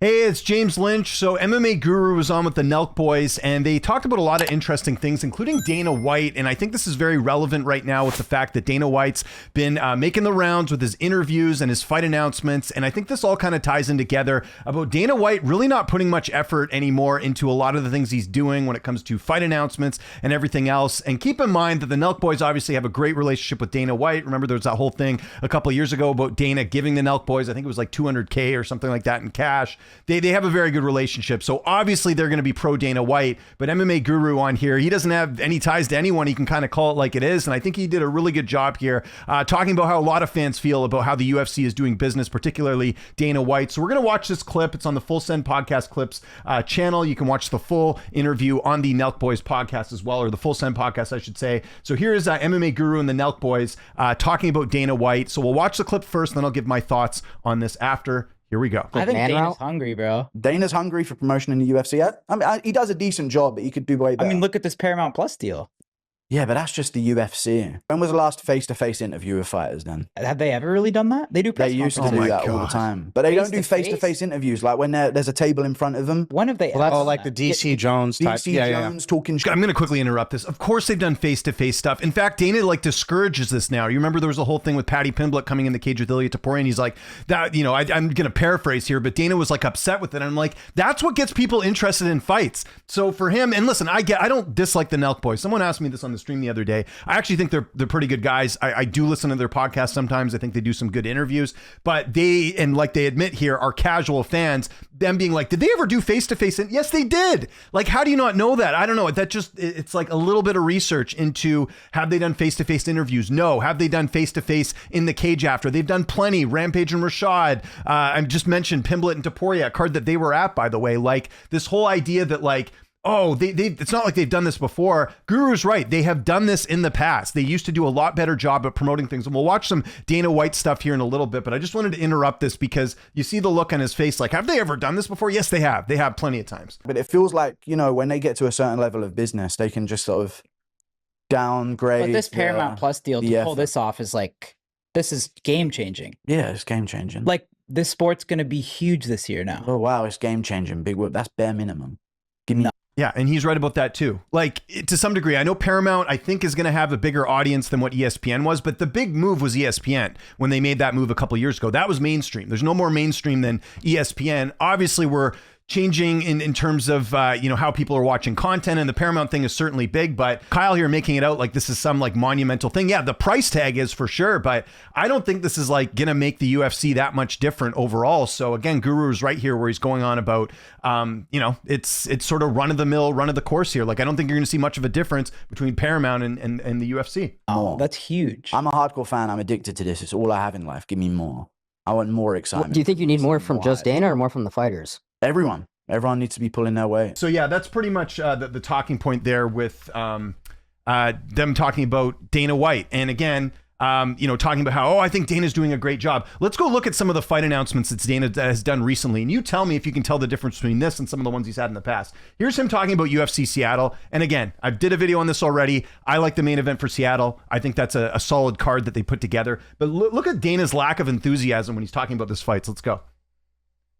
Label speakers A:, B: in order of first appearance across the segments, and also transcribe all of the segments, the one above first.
A: Hey, it's James Lynch. So MMA Guru was on with the Nelk boys, and they talked about a lot of interesting things, including Dana White. And I think this is very relevant right now with the fact that Dana White's been making the rounds with his interviews and his fight announcements. And I think this all kind of ties in together about Dana White really not putting much effort anymore into a lot of the things he's doing when it comes to fight announcements and everything else. And keep in mind that the Nelk boys obviously have a great relationship with Dana White. Remember, there was that whole thing a couple of years ago about Dana giving the Nelk boys, I think it was like $200K or something like that in cash. They have a very good relationship. So obviously they're going to be pro Dana White, but MMA Guru on here, he doesn't have any ties to anyone. He can kind of call it like it is. And I think he did a really good job here talking about how a lot of fans feel about how the UFC is doing business, particularly Dana White. So we're going to watch this clip. It's on the Full Send Podcast Clips channel. You can watch the full interview on the Nelk Boys podcast as well, or the Full Send podcast, I should say. So here's MMA Guru and the Nelk Boys talking about Dana White. So we'll watch the clip first, then I'll give my thoughts on this after. Here we go.
B: I think Dana's hungry, bro.
C: Dana's hungry for promotion in the UFC. I mean, he does a decent job, but he could do way better.
B: I mean, look at this Paramount Plus deal.
C: Yeah, but that's just the UFC. When was the last face-to-face interview with fighters then?
B: Have they ever really done that? They do press
C: They used to do that all the time. But they don't do face-to-face interviews, like when there's a table in front of them.
B: When have they
D: ever like the DC Jones type.
C: DC Jones talking shit.
A: I'm going to quickly interrupt this. Of course they've done face-to-face stuff. In fact, Dana discourages this now. You remember there was a whole thing with Paddy Pimblett coming in the cage with Ilya Topuria, and he's like, that, I'm going to paraphrase here, but Dana was like upset with it. And I'm like, that's what gets people interested in fights. So for him, and listen, I don't dislike the Nelk boys. Someone asked me this on the stream the other day. I actually think they're pretty good guys. I do listen to their podcast sometimes. I think they do some good interviews, but they admit here, are casual fans, them being like, did they ever do face-to-face? And yes, they did. Like, how do you not know that? I don't know. It's like a little bit of research into, have they done face-to-face interviews? No. Have they done face-to-face in the cage after? They've done plenty. Rampage and Rashad. I just mentioned Pimblett and Topuria, a card that they were at, by the way. Like, this whole idea that like, oh, it's not like they've done this before. Guru's right. They have done this in the past. They used to do a lot better job at promoting things. And we'll watch some Dana White stuff here in a little bit, but I just wanted to interrupt this because you see the look on his face. Like, have they ever done this before? Yes, they have. They have plenty of times.
C: But it feels like, when they get to a certain level of business, they can just sort of downgrade.
B: But this Paramount Plus deal to pull this off is like, this is game changing.
C: Yeah, it's game changing.
B: Like, this sport's going to be huge this year now.
C: Oh, wow. It's game changing. Big whoop. That's bare minimum. Give me.
A: Yeah, and he's right about that too. Like, to some degree, I know Paramount, I think, is going to have a bigger audience than what ESPN was, but the big move was ESPN when they made that move a couple of years ago. That was mainstream. There's no more mainstream than ESPN. Obviously, we're changing in terms of, how people are watching content, and the Paramount thing is certainly big, but Kyle here making it out like this is some like monumental thing. Yeah, the price tag is for sure, but I don't think this is like going to make the UFC that much different overall. So again, Guru's right here where he's going on about, it's sort of run of the mill, run of the course here. Like, I don't think you're going to see much of a difference between Paramount and the UFC.
B: Oh, that's huge.
C: I'm a hardcore fan. I'm addicted to this. It's all I have in life. Give me more. I want more excitement.
E: Well, do you think you need more from just Dana or more from the fighters?
C: Everyone needs to be pulling their weight.
A: So yeah, that's pretty much the talking point there with them talking about Dana White. And again, talking about how, I think Dana's doing a great job. Let's go look at some of the fight announcements that Dana has done recently. And you tell me if you can tell the difference between this and some of the ones he's had in the past. Here's him talking about UFC Seattle. And again, I did a video on this already. I like the main event for Seattle. I think that's a solid card that they put together. But look at Dana's lack of enthusiasm when he's talking about this fight. So let's go.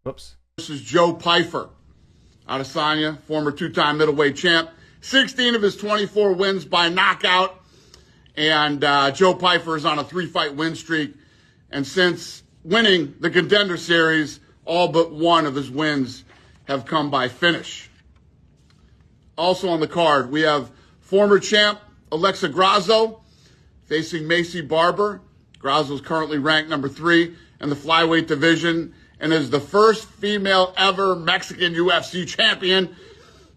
A: Whoops.
F: This is Joe Pyfer out of Adesanya, former two-time middleweight champ. 16 of his 24 wins by knockout. And Joe Pyfer is on a 3-fight win streak. And since winning the Contender Series, all but one of his wins have come by finish. Also on the card, we have former champ Alexa Grasso facing Macy Barber. Grasso is currently ranked number 3 in the flyweight division and is the first female ever Mexican UFC champion.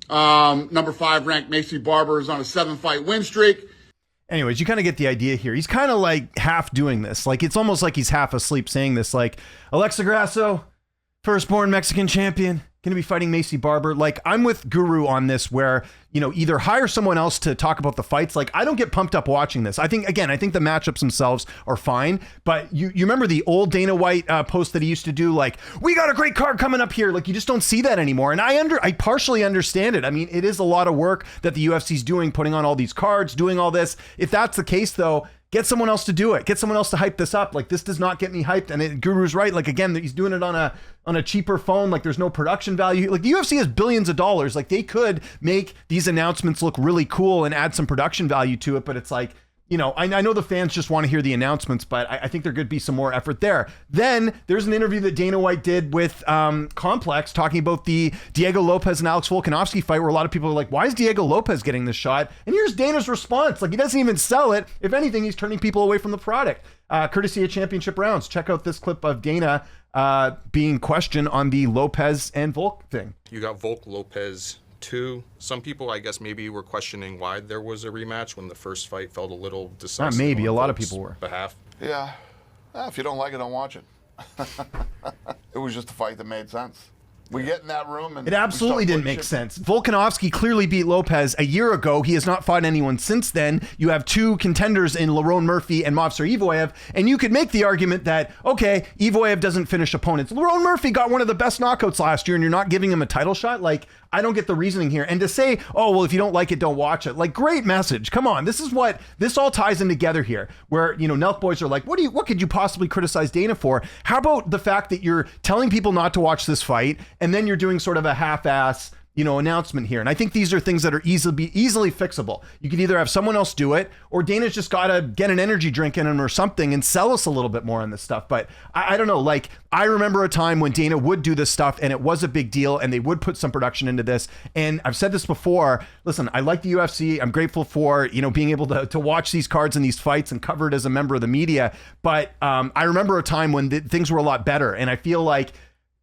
F: Number 5 ranked Macy Barber is on a 7-fight win streak.
A: Anyways, you kind of get the idea here. He's kind of like half doing this. Like, it's almost like he's half asleep saying this. Like, Alexa Grasso, firstborn Mexican champion, going to be fighting Macy Barber. Like, I'm with Guru on this where, either hire someone else to talk about the fights. Like, I don't get pumped up watching this. I think the matchups themselves are fine. But you remember the old Dana White post that he used to do? Like, we got a great card coming up here. Like, you just don't see that anymore. And I partially understand it. I mean, it is a lot of work that the UFC's doing, putting on all these cards, doing all this. If that's the case, though, get someone else to do it. Get someone else to hype this up. Like, this does not get me hyped. And Guru's right. Like, again, he's doing it on a cheaper phone. Like, there's no production value. Like, the UFC has billions of dollars. Like, they could make these announcements look really cool and add some production value to it. But it's like, you know, I know the fans just want to hear the announcements, but I think there could be some more effort there. Then there's an interview that Dana White did with Complex talking about the Diego Lopez and Alex Volkanovski fight, where a lot of people are like, why is Diego Lopez getting this shot? And here's Dana's response. Like, he doesn't even sell it. If anything, he's turning people away from the product. Courtesy of Championship Rounds. Check out this clip of Dana being questioned on the Lopez and Volk thing.
G: You got Volk Lopez 2. Some people, I guess, maybe were questioning why there was a rematch when the first fight felt a little decisive.
A: Not maybe, a lot of people were.
G: Behalf.
H: Yeah. If you don't like it, don't watch it. It was just a fight that made sense. We get in that room and
A: it absolutely didn't make sense. Volkanovski clearly beat Lopez a year ago. He has not fought anyone since then. You have two contenders in Lerone Murphy and Movsar Evloev, and you could make the argument that, okay, Evloev doesn't finish opponents. Lerone Murphy got one of the best knockouts last year, and you're not giving him a title shot? Like, I don't get the reasoning here. And to say, oh, well, if you don't like it, don't watch it. Like, great message. Come on. This all ties in together here, where, you know, Nelk boys are like, what could you possibly criticize Dana for? How about the fact that you're telling people not to watch this fight, and then you're doing sort of a half-ass, you know, announcement here? And I think these are things that are easily fixable. You could either have someone else do it, or Dana's just got to get an energy drink in him or something and sell us a little bit more on this stuff. But I don't know. Like, I remember a time when Dana would do this stuff and it was a big deal and they would put some production into this. And I've said this before, listen, I like the UFC. I'm grateful for, you know, being able to watch these cards and these fights and cover it as a member of the media. But I remember a time when things were a lot better. And I feel like,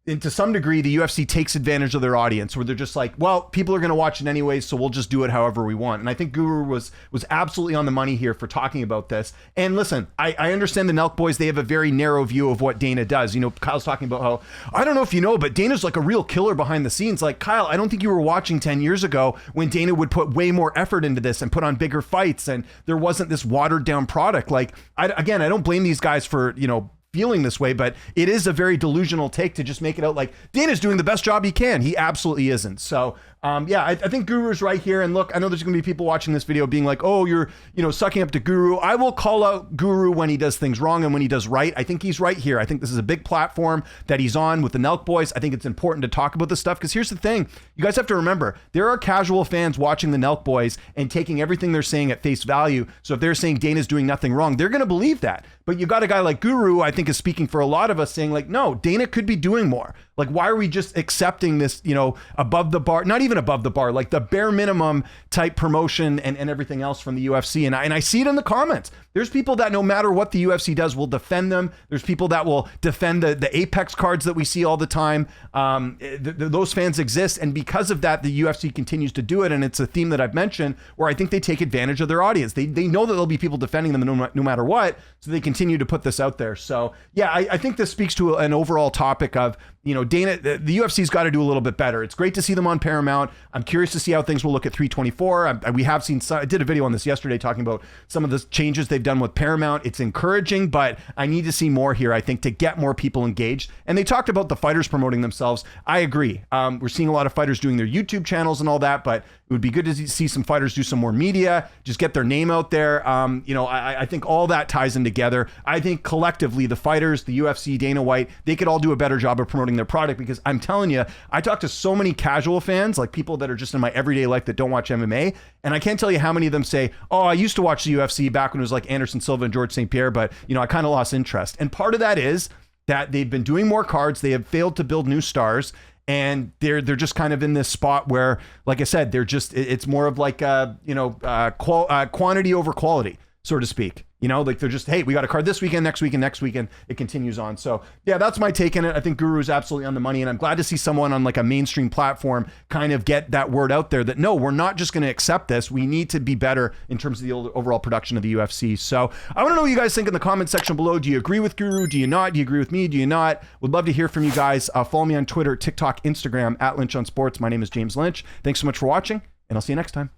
A: and to some degree, the UFC takes advantage of their audience, where they're just like, well, people are going to watch it anyways, so we'll just do it however we want. And I think Guru was absolutely on the money here for talking about this. And listen, I understand the Nelk boys, they have a very narrow view of what Dana does. You know, Kyle's talking about how, I don't know if you know, but Dana's like a real killer behind the scenes. Like, Kyle, I don't think you were watching 10 years ago when Dana would put way more effort into this and put on bigger fights, and there wasn't this watered down product. Like, I don't blame these guys for, you know, feeling this way, but it is a very delusional take to just make it out like Dana's doing the best job he can. He absolutely isn't. So I think Guru's right here. And look, I know there's gonna be people watching this video being like, oh, you're, you know, sucking up to Guru. I will call out Guru when he does things wrong and when he does right. I think he's right here. I think this is a big platform that he's on with the Nelk boys. I think it's important to talk about this stuff, because here's the thing. You guys have to remember, there are casual fans watching the Nelk boys and taking everything they're saying at face value. So if they're saying Dana's doing nothing wrong, they're gonna believe that. But you got a guy like Guru, I think, is speaking for a lot of us, saying like, no, Dana could be doing more. Like, why are we just accepting this, you know, above the bar, not even above the bar, like the bare minimum type promotion and everything else from the UFC? And I see it in the comments. There's people that no matter what the UFC does will defend them. There's people that will defend the Apex cards that we see all the time. Those fans exist. And because of that, the UFC continues to do it. And it's a theme that I've mentioned where I think they take advantage of their audience. They know that there'll be people defending them no matter what. So they continue to put this out there. So yeah, I think this speaks to an overall topic of, you know, Dana, the UFC's got to do a little bit better. It's great to see them on Paramount. I'm curious to see how things will look at 324. We have seen I did a video on this yesterday talking about some of the changes they've done with Paramount. It's encouraging, but I need to see more here, I think, to get more people engaged. And they talked about the fighters promoting themselves. I agree. We're seeing a lot of fighters doing their YouTube channels and all that, but it would be good to see some fighters do some more media, just get their name out there. You know, I think all that ties in together. I think collectively, the fighters, the UFC, Dana White, they could all do a better job of promoting their product, because I'm telling you, I talk to so many casual fans, like people that are just in my everyday life that don't watch MMA, and I can't tell you how many of them say, oh, I used to watch the UFC back when it was like Anderson Silva and George St. Pierre, but, you know, I kind of lost interest. And part of that is that they've been doing more cards, they have failed to build new stars, and they're just kind of in this spot where, like I said, they're just, it's more of like quantity over quality, so to speak. You know, like they're just, hey, we got a card this weekend, next weekend, it continues on. So yeah, that's my take on it. I think Guru is absolutely on the money, and I'm glad to see someone on like a mainstream platform kind of get that word out there that no, we're not just going to accept this. We need to be better in terms of the overall production of the UFC. So I want to know what you guys think in the comment section below. Do you agree with Guru? Do you not? Do you agree with me? Do you not? Would love to hear from you guys. Follow me on Twitter, TikTok, Instagram, @Lynch on Sports. My name is James Lynch. Thanks so much for watching, and I'll see you next time.